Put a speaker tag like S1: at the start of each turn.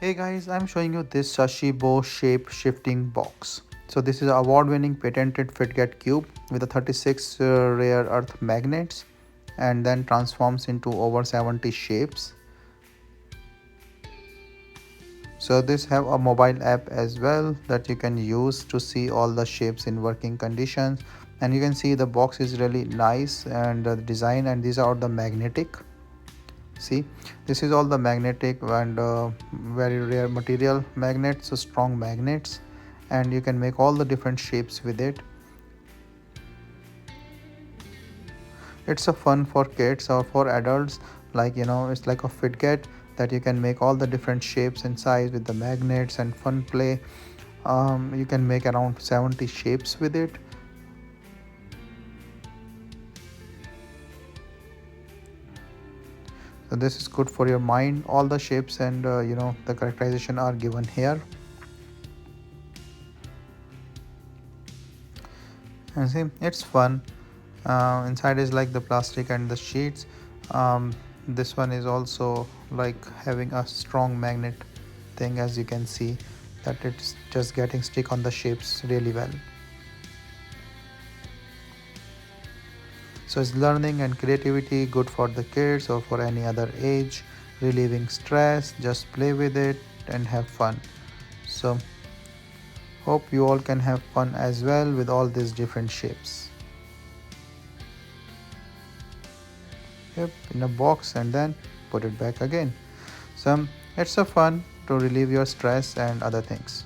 S1: Hey guys, I'm showing you this Shashibo shape shifting box. So this is an award-winning patented Fidget cube with a 36 rare earth magnets and then transforms into over 70 shapes. So this have a mobile app as well that you can use to see all the shapes in working conditions, and you can see the box is really nice and the design, and these are the magnetic. See, this is all the magnetic and very rare material magnets, so strong magnets, and you can make all the different shapes with it. It's a fun for kids or for adults, like it's like a Fidget that you can make all the different shapes and size with the magnets and fun play. You can make around 70 shapes with it. So this is good for your mind. All the shapes and the characterization are given here. And see, it's fun. Inside is like the plastic and the sheets. This one is also like having a strong magnet thing, as you can see that it's just getting stick on the shapes really well. So it's learning and creativity, good for the kids or for any other age, relieving stress, just play with it and have fun. So hope you all can have fun as well with all these different shapes. Yep, in a box and then put it back again. So it's a fun to relieve your stress and other things.